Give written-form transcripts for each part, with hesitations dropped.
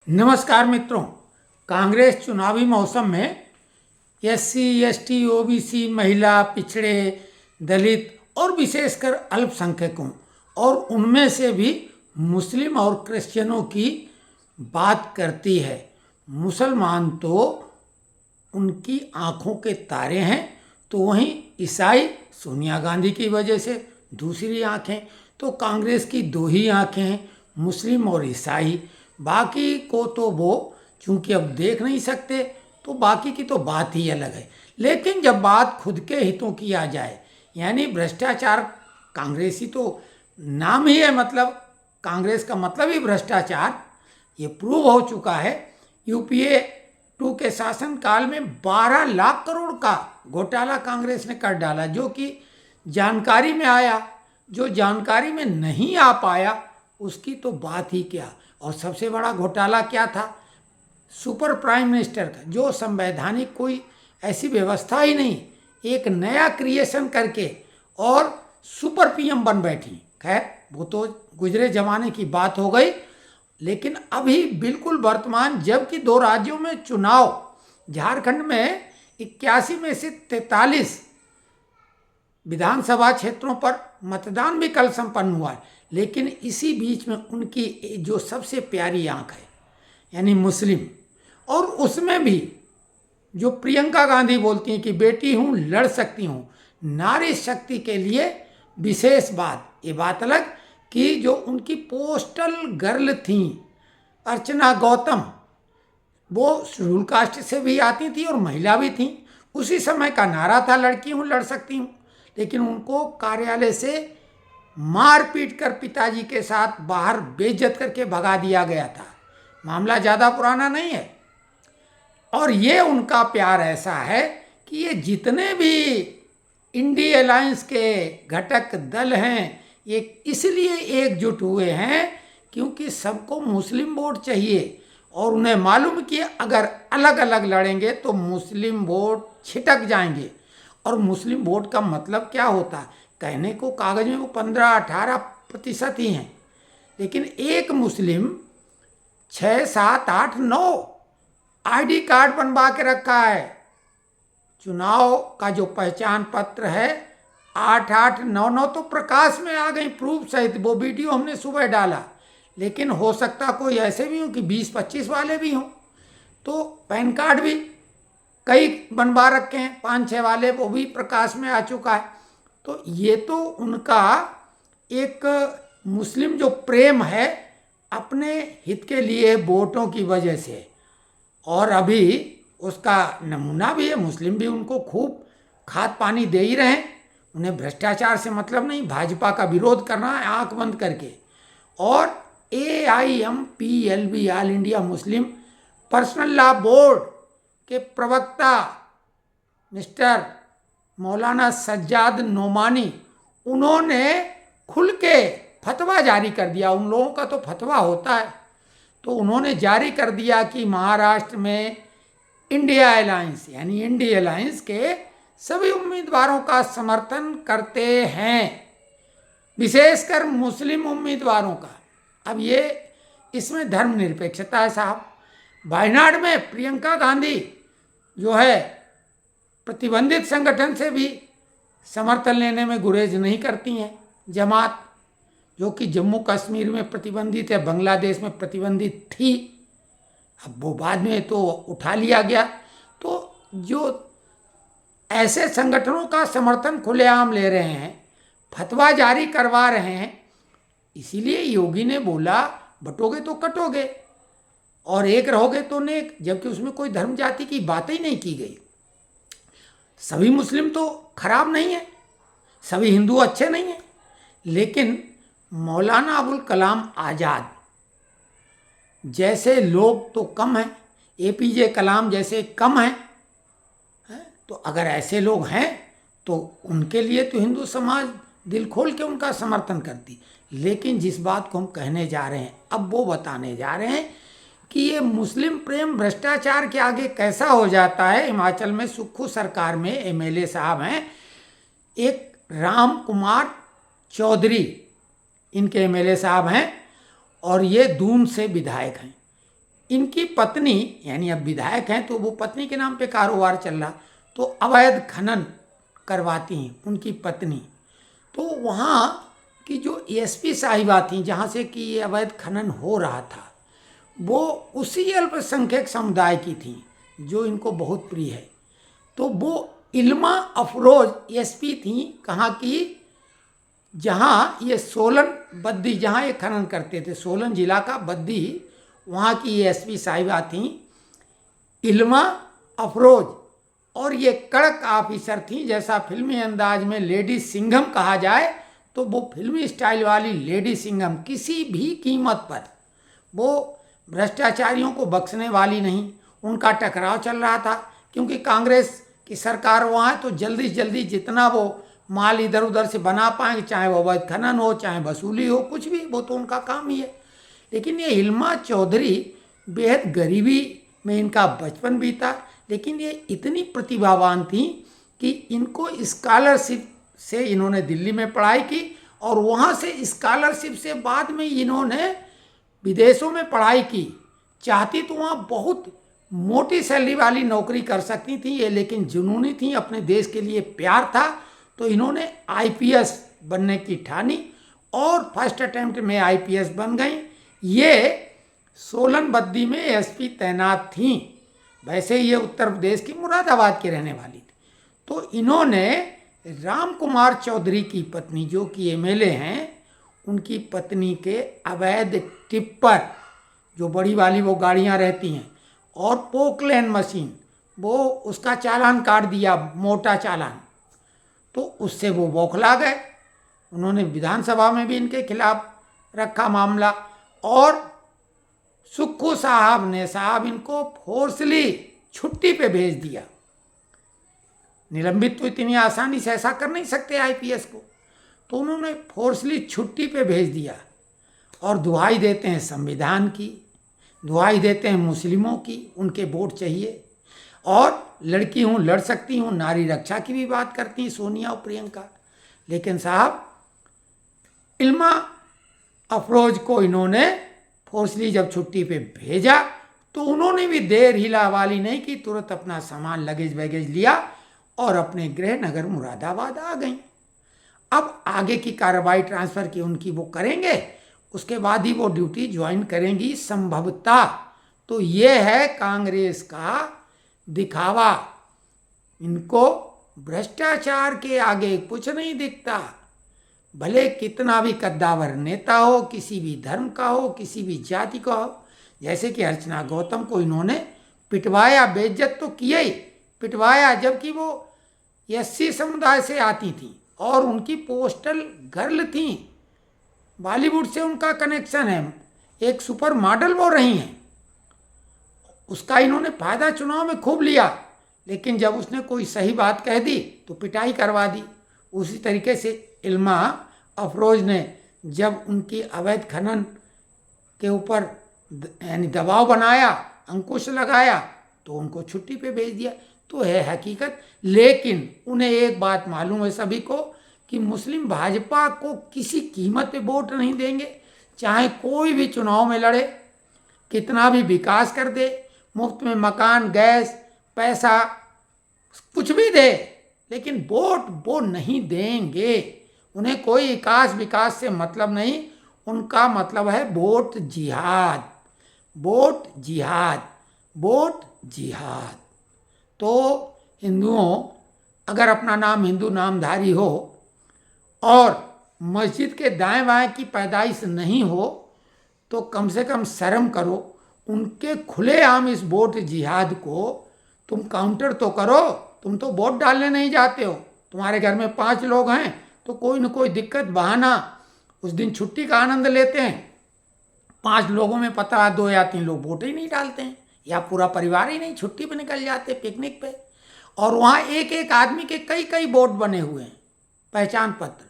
नमस्कार मित्रों। कांग्रेस चुनावी मौसम में एससी, एसटी, ओबीसी, महिला, पिछड़े, दलित और विशेषकर अल्पसंख्यकों और उनमें से भी मुस्लिम और क्रिश्चियनों की बात करती है। मुसलमान तो उनकी आंखों के तारे हैं, तो वहीं ईसाई सोनिया गांधी की वजह से दूसरी आंखें। तो कांग्रेस की दो ही आंखें हैं, मुस्लिम और ईसाई। बाकी को तो वो चूंकि अब देख नहीं सकते, तो बाकी की तो बात ही अलग है। लेकिन जब बात खुद के हितों की आ जाए, यानी भ्रष्टाचार, कांग्रेसी तो नाम ही है, मतलब कांग्रेस का मतलब ही भ्रष्टाचार, ये प्रूव हो चुका है। यूपीए 2 के शासनकाल में 12 लाख करोड़ का घोटाला कांग्रेस ने कर डाला, जो कि जानकारी में आया। जो जानकारी में नहीं आ पाया उसकी तो बात ही क्या। और सबसे बड़ा घोटाला क्या था? सुपर प्राइम मिनिस्टर का, जो संवैधानिक कोई ऐसी व्यवस्था ही नहीं, एक नया क्रिएशन करके और सुपर पीएम बन बैठी। खैर, वो तो गुजरे जमाने की बात हो गई। लेकिन अभी बिल्कुल वर्तमान, जबकि 2 राज्यों में चुनाव, झारखंड में 81 में से 43 विधानसभा क्षेत्रों पर मतदान भी कल संपन्न हुआ है। लेकिन इसी बीच में उनकी जो सबसे प्यारी आंख है, यानी मुस्लिम, और उसमें भी जो प्रियंका गांधी बोलती हैं कि बेटी हूँ, लड़ सकती हूँ, नारी शक्ति के लिए विशेष बात। ये बात अलग कि जो उनकी पोस्टल गर्ल थी अर्चना गौतम, वो शेड्यूल कास्ट से भी आती थी और महिला भी थी। उसी समय का नारा था लड़की हूँ, लड़ सकती हूँ। लेकिन उनको कार्यालय से मारपीट कर पिताजी के साथ बाहर बेइज्जत करके भगा दिया गया था। मामला ज़्यादा पुराना नहीं है। और ये उनका प्यार ऐसा है कि ये जितने भी इंडी अलायंस के घटक दल हैं, ये इसलिए एकजुट हुए हैं क्योंकि सबको मुस्लिम वोट चाहिए। और उन्हें मालूम कि अगर अलग अलग लड़ेंगे तो मुस्लिम वोट छिटक जाएंगे। और मुस्लिम वोट का मतलब क्या होता है? कहने को कागज में वो 15-18% ही हैं, लेकिन एक मुस्लिम 6, 7, 8, 9 आईडी कार्ड बनवा के रखा है। चुनाव का जो पहचान पत्र है 8899 तो प्रकाश में आ गई प्रूफ सहित। वो वीडियो हमने सुबह डाला। लेकिन हो सकता कोई ऐसे भी हो कि 20-25 वाले भी हों। तो पैन कार्ड भी कई बनवा रखे हैं, 5-6 वाले, वो भी प्रकाश में आ चुका है। तो ये तो उनका एक मुस्लिम जो प्रेम है अपने हित के लिए वोटों की वजह से, और अभी उसका नमूना भी है। मुस्लिम भी उनको खूब खाद पानी दे ही रहे हैं। उन्हें भ्रष्टाचार से मतलब नहीं, भाजपा का विरोध करना है आंख बंद करके। और AIMPLB, all India Muslim personal law board के प्रवक्ता मिस्टर मौलाना सज्जाद नोमानी, उन्होंने खुल के फतवा जारी कर दिया। उन लोगों का तो फतवा होता है, तो उन्होंने जारी कर दिया कि महाराष्ट्र में इंडिया अलायंस, यानी इंडिया अलायंस के सभी उम्मीदवारों का समर्थन करते हैं, विशेषकर मुस्लिम उम्मीदवारों का। अब ये इसमें धर्मनिरपेक्षता है साहब। वायनाड में प्रियंका गांधी जो है प्रतिबंधित संगठन से भी समर्थन लेने में गुरेज नहीं करती हैं। जमात, जो कि जम्मू कश्मीर में प्रतिबंधित है, बांग्लादेश में प्रतिबंधित थी, अब वो बाद में तो उठा लिया गया। तो जो ऐसे संगठनों का समर्थन खुलेआम ले रहे हैं, फतवा जारी करवा रहे हैं, इसीलिए योगी ने बोला बटोगे तो कटोगे और एक रहोगे तो नेक, जबकि उसमें कोई धर्म जाति की बात ही नहीं की गई। सभी मुस्लिम तो खराब नहीं है, सभी हिंदू अच्छे नहीं हैं, लेकिन मौलाना अबुल कलाम आज़ाद जैसे लोग तो कम हैं, APJ कलाम जैसे कम हैं। तो अगर ऐसे लोग हैं तो उनके लिए तो हिंदू समाज दिल खोल के उनका समर्थन करती। लेकिन जिस बात को हम कहने जा रहे हैं, अब वो बताने जा रहे हैं कि ये मुस्लिम प्रेम भ्रष्टाचार के आगे कैसा हो जाता है। हिमाचल में सुक्खू सरकार में MLA साहब हैं, एक राम कुमार चौधरी इनके MLA साहब हैं, और ये दून से विधायक हैं। इनकी पत्नी, यानी अब विधायक हैं तो वो पत्नी के नाम पे कारोबार चल रहा, तो अवैध खनन करवाती हैं उनकी पत्नी। तो वहाँ की जो एसपी साहिबा थी जहाँ से कि ये अवैध खनन हो रहा था, वो उसी अल्पसंख्यक समुदाय की थी जो इनको बहुत प्रिय है। तो वो इल्मा अफरोज एसपी थी कहाँ की, जहाँ ये सोलन बद्दी, जहाँ ये खनन करते थे, सोलन जिला का बद्दी, वहाँ की ये एसपी साहिबा थी इल्मा अफरोज। और ये कड़क ऑफिसर थी, जैसा फिल्मी अंदाज में लेडी सिंघम कहा जाए तो वो फिल्मी स्टाइल वाली लेडी सिंघम, किसी भी कीमत पर वो भ्रष्टाचारियों को बख्शने वाली नहीं। उनका टकराव चल रहा था क्योंकि कांग्रेस की सरकार वहाँ है, तो जल्दी से जल्दी जितना वो माल इधर उधर से बना पाएंगे, चाहे वो अवैध खनन हो चाहे वसूली हो, कुछ भी, वो तो उनका काम ही है। लेकिन ये हिल्मा चौधरी बेहद गरीबी में इनका बचपन बीता, लेकिन ये इतनी प्रतिभावान थी कि इनको स्कॉलरशिप से इन्होंने दिल्ली में पढ़ाई की, और वहाँ से स्कॉलरशिप से बाद में इन्होंने विदेशों में पढ़ाई की। चाहती तो वहाँ बहुत मोटी सैलरी वाली नौकरी कर सकती थी ये, लेकिन जुनूनी थी, अपने देश के लिए प्यार था, तो इन्होंने आईपीएस बनने की ठानी और फर्स्ट अटेम्प्ट में आईपीएस बन गई। ये सोलन बद्दी में एसपी तैनात थी। वैसे ये उत्तर प्रदेश की मुरादाबाद की रहने वाली थी। तो इन्होंने राम कुमार चौधरी की पत्नी, जो कि एमएलए हैं, उनकी पत्नी के अवैध टिप्पर, जो बड़ी वाली वो गाड़ियां रहती हैं, और पोकलैंड मशीन, वो उसका चालान काट दिया, मोटा चालान। तो उससे वो बौखला गए। उन्होंने विधानसभा में भी इनके खिलाफ रखा मामला, और सुक्खू साहब ने इनको फोर्सली छुट्टी पे भेज दिया। निलंबित तो इतनी आसानी से ऐसा कर नहीं सकते आईपीएस को, तो उन्होंने फोर्सली छुट्टी पे भेज दिया। और दुहाई देते हैं संविधान की, दुहाई देते हैं मुस्लिमों की, उनके वोट चाहिए, और लड़की हूँ लड़ सकती हूँ, नारी रक्षा की भी बात करती हैं सोनिया और प्रियंका। लेकिन साहब, इल्मा अफरोज को इन्होंने फोर्सली जब छुट्टी पे भेजा तो उन्होंने भी देर हिला वाली नहीं की, तुरंत अपना सामान लगेज वगैज लिया और अपने गृह नगर मुरादाबाद आ गई। अब आगे की कार्रवाई ट्रांसफ़र की उनकी वो करेंगे, उसके बाद ही वो ड्यूटी ज्वाइन करेंगी संभवतः। तो ये है कांग्रेस का दिखावा। इनको भ्रष्टाचार के आगे कुछ नहीं दिखता, भले कितना भी कद्दावर नेता हो, किसी भी धर्म का हो, किसी भी जाति का हो। जैसे कि अर्चना गौतम को इन्होंने पिटवाया, बेइज्जत तो किया ही, पिटवाया, जबकि वो एससी समुदाय से आती थी और उनकी पोस्टल गर्ल थी, बॉलीवुड से उनका कनेक्शन है, एक सुपर मॉडल वो रही हैं। उसका इन्होंने फायदा चुनाव में खूब लिया, लेकिन जब उसने कोई सही बात कह दी तो पिटाई करवा दी। उसी तरीके से इल्मा अफरोज ने जब उनकी अवैध खनन के ऊपर यानी दबाव बनाया, अंकुश लगाया, तो उनको छुट्टी पे भेज दिया। तो है हकीकत। लेकिन उन्हें एक बात मालूम है सभी को कि मुस्लिम भाजपा को किसी कीमत पे वोट नहीं देंगे, चाहे कोई भी चुनाव में लड़े, कितना भी विकास कर दे, मुफ्त में मकान, गैस, पैसा कुछ भी दे, लेकिन वोट वो नहीं देंगे। उन्हें कोई विकास से मतलब नहीं, उनका मतलब है वोट जिहाद, वोट जिहाद, वोट जिहाद। तो हिंदुओं, अगर अपना नाम हिंदू नामधारी हो और मस्जिद के दाएं बाएं की पैदाइश नहीं हो, तो कम से कम शर्म करो। उनके खुलेआम इस वोट जिहाद को तुम काउंटर तो करो। तुम तो वोट डालने नहीं जाते हो, तुम्हारे घर में 5 लोग हैं तो कोई न कोई दिक्कत बहाना, उस दिन छुट्टी का आनंद लेते हैं। 5 लोगों में पता 2 या 3 लोग वोट ही नहीं डालते हैं, या पूरा परिवार ही नहीं, छुट्टी पे निकल जाते पिकनिक पे, और वहाँ एक एक आदमी के कई कई वोट बने हुए हैं, पहचान पत्र।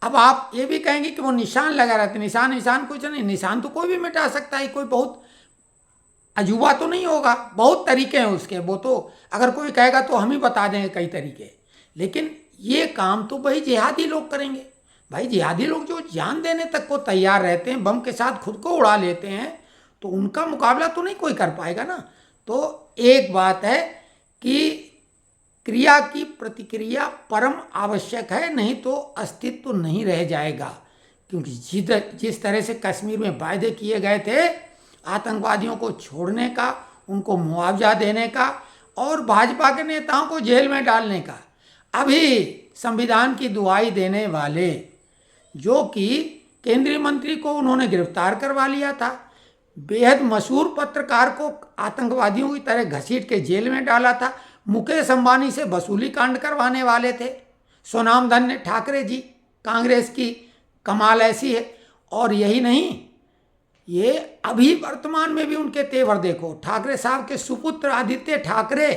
अब आप ये भी कहेंगे कि वो निशान लगा रहते, निशान कुछ नहीं, निशान तो कोई भी मिटा सकता है, कोई बहुत अजूबा तो नहीं होगा, बहुत तरीके हैं उसके। वो तो अगर कोई कहेगा तो हम ही बता देंगे कई तरीके, लेकिन ये काम तो भाई जिहादी लोग करेंगे। भाई जिहादी लोग जो जान देने तक को तैयार रहते हैं, बम के साथ खुद को उड़ा लेते हैं, तो उनका मुकाबला तो नहीं कोई कर पाएगा ना। तो एक बात है कि क्रिया की प्रतिक्रिया परम आवश्यक है, नहीं तो अस्तित्व नहीं रह जाएगा। क्योंकि जिस तरह से कश्मीर में वायदे किए गए थे आतंकवादियों को छोड़ने का, उनको मुआवजा देने का और भाजपा के नेताओं को जेल में डालने का, अभी संविधान की दुहाई देने वाले जो कि केंद्रीय मंत्री को उन्होंने गिरफ्तार करवा लिया था, बेहद मशहूर पत्रकार को आतंकवादियों की तरह घसीट के जेल में डाला था, मुकेश अंबानी से वसूली कांड करवाने वाले थे, सोनाम धन्य ठाकरे जी, कांग्रेस की कमाल ऐसी है। और यही नहीं, ये अभी वर्तमान में भी उनके तेवर देखो। ठाकरे साहब के सुपुत्र आदित्य ठाकरे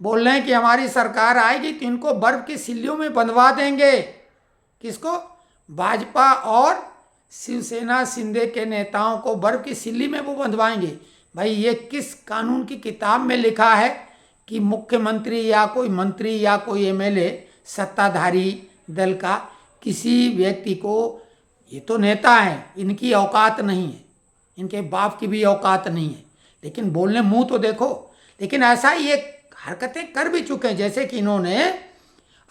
बोल रहे हैं कि हमारी सरकार आएगी तो इनको बर्फ की सिल्लियों में बंधवा देंगे। किसको? भाजपा और शिवसेना शिंदे के नेताओं को बर्फ की सिल्ली में वो बंधवाएंगे। भाई ये किस कानून की किताब में लिखा है कि मुख्यमंत्री या कोई मंत्री या कोई एमएलए सत्ताधारी दल का किसी व्यक्ति को, ये तो नेता हैं, इनकी औकात नहीं है, इनके बाप की भी औकात नहीं है, लेकिन बोलने मुंह तो देखो। लेकिन ऐसा ही ये हरकतें कर भी चुके हैं, जैसे कि इन्होंने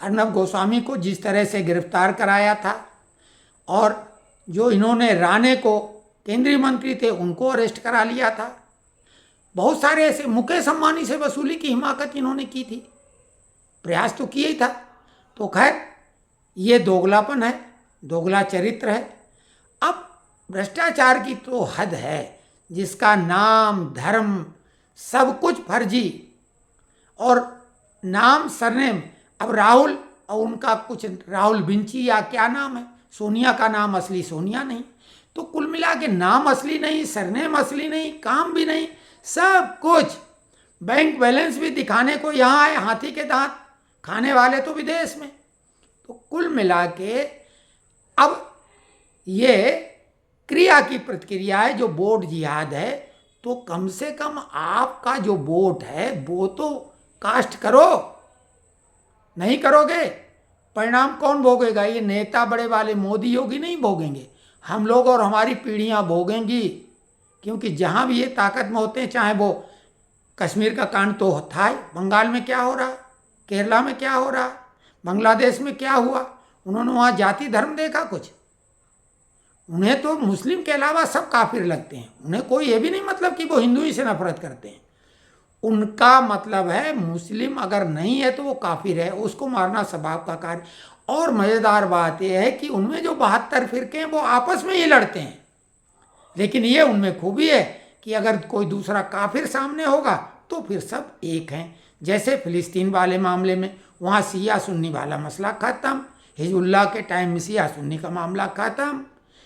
अर्नब गोस्वामी को जिस तरह से गिरफ्तार कराया था, और जो इन्होंने राणे को, केंद्रीय मंत्री थे, उनको अरेस्ट करा लिया था। बहुत सारे ऐसे, मुकेश अंबानी से वसूली की हिमाकत इन्होंने की थी, प्रयास तो किया ही था। तो खैर ये दोगलापन है, दोगला चरित्र है। अब भ्रष्टाचार की तो हद है, जिसका नाम धर्म सब कुछ फर्जी, और नाम सरनेम, अब राहुल और उनका कुछ राहुल बिंची या क्या नाम है, सोनिया का नाम असली सोनिया नहीं। तो कुल मिला के नाम असली नहीं, सरनेम असली नहीं, काम भी नहीं, सब कुछ। बैंक बैलेंस भी दिखाने को यहाँ आए, हाथी के दांत खाने वाले तो विदेश में। तो कुल मिला के अब ये क्रिया की प्रतिक्रिया है, जो वोट जिहाद है, तो कम से कम आपका जो वोट है वो तो कास्ट करो। नहीं करोगे, परिणाम कौन भोगेगा? ये नेता बड़े वाले मोदी योगी नहीं भोगेंगे, हम लोग और हमारी पीढ़ियां भोगेंगी। क्योंकि जहां भी ये ताकत में होते हैं, चाहे वो कश्मीर का कांड तो था ही, बंगाल में क्या हो रहा, केरला में क्या हो रहा, बांग्लादेश में क्या हुआ, उन्होंने वहाँ जाति धर्म देखा कुछ? उन्हें तो मुस्लिम के अलावा सब काफिर लगते हैं। उन्हें कोई ये भी नहीं मतलब कि वो हिंदू ही से नफरत करते हैं। उनका मतलब है मुस्लिम अगर नहीं है तो वो काफिर है, उसको मारना स्वभाव का कार्य। और मज़ेदार बात यह है कि उनमें जो 72 फिरके हैं वो आपस में ही लड़ते हैं, लेकिन ये उनमें खूबी है कि अगर कोई दूसरा काफिर सामने होगा तो फिर सब एक हैं। जैसे फिलिस्तीन वाले मामले में, वहाँ सिया सुन्नी वाला मसला खत्म, हिजबुल्लाह के टाइम में सिया सुन्नी का मामला खत्म,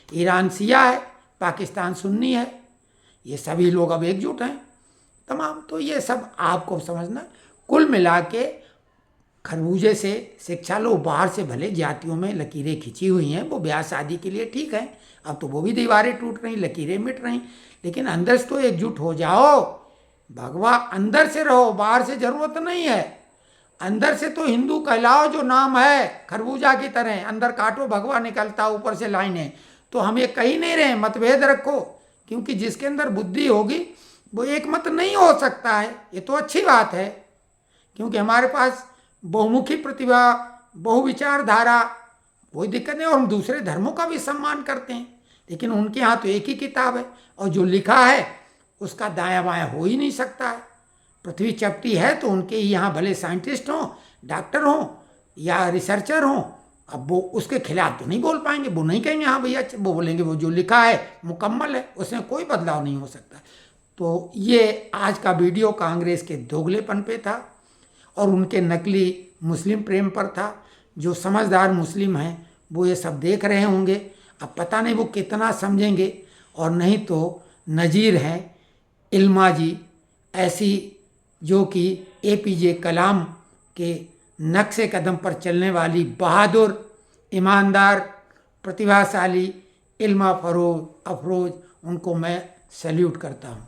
ईरान सिया है, पाकिस्तान सुन्नी है, ये सभी लोग अब एकजुट हैं तमाम। तो ये सब आपको समझना। कुल मिला के खरबूजे से शिक्षा लो, बाहर से भले जातियों में लकीरें खिंची हुई हैं, वो ब्याह शादी के लिए ठीक है, अब तो वो भी दीवारें टूट रही, लकीरें मिट रही, लेकिन अंदर से तो एकजुट हो जाओ। भगवा अंदर से रहो, बाहर से जरूरत नहीं है। अंदर से तो हिंदू कहलाओ, जो नाम है खरबूजा की तरह, अंदर काटो भगवा निकलता, ऊपर से लाइनें। तो हम ये कही नहीं रहे मतभेद रखो, क्योंकि जिसके अंदर बुद्धि होगी वो एक मत नहीं हो सकता है, ये तो अच्छी बात है। क्योंकि हमारे पास बहुमुखी प्रतिभा, बहुविचारधारा, कोई दिक्कत नहीं, और हम दूसरे धर्मों का भी सम्मान करते हैं, लेकिन उनके यहाँ तो एक ही किताब है, और जो लिखा है उसका दायां बायां हो ही नहीं सकता है। पृथ्वी चपटी है तो उनके यहाँ भले साइंटिस्ट हों, डॉक्टर हों या रिसर्चर हों, अब वो उसके खिलाफ तो नहीं बोल पाएंगे, वो नहीं कहेंगे हाँ भैया, वो बोलेंगे वो जो लिखा है मुकम्मल है, उसमें कोई बदलाव नहीं हो सकता। तो ये आज का वीडियो कांग्रेस के दोगलेपन पे था और उनके नकली मुस्लिम प्रेम पर था। जो समझदार मुस्लिम हैं वो ये सब देख रहे होंगे, अब पता नहीं वो कितना समझेंगे, और नहीं तो नज़ीर हैं इल्मा जी ऐसी, जो कि एपीजे कलाम के नक्शे कदम पर चलने वाली बहादुर, ईमानदार, प्रतिभाशाली इल्मा अफरोज, उनको मैं सैल्यूट करता हूँ।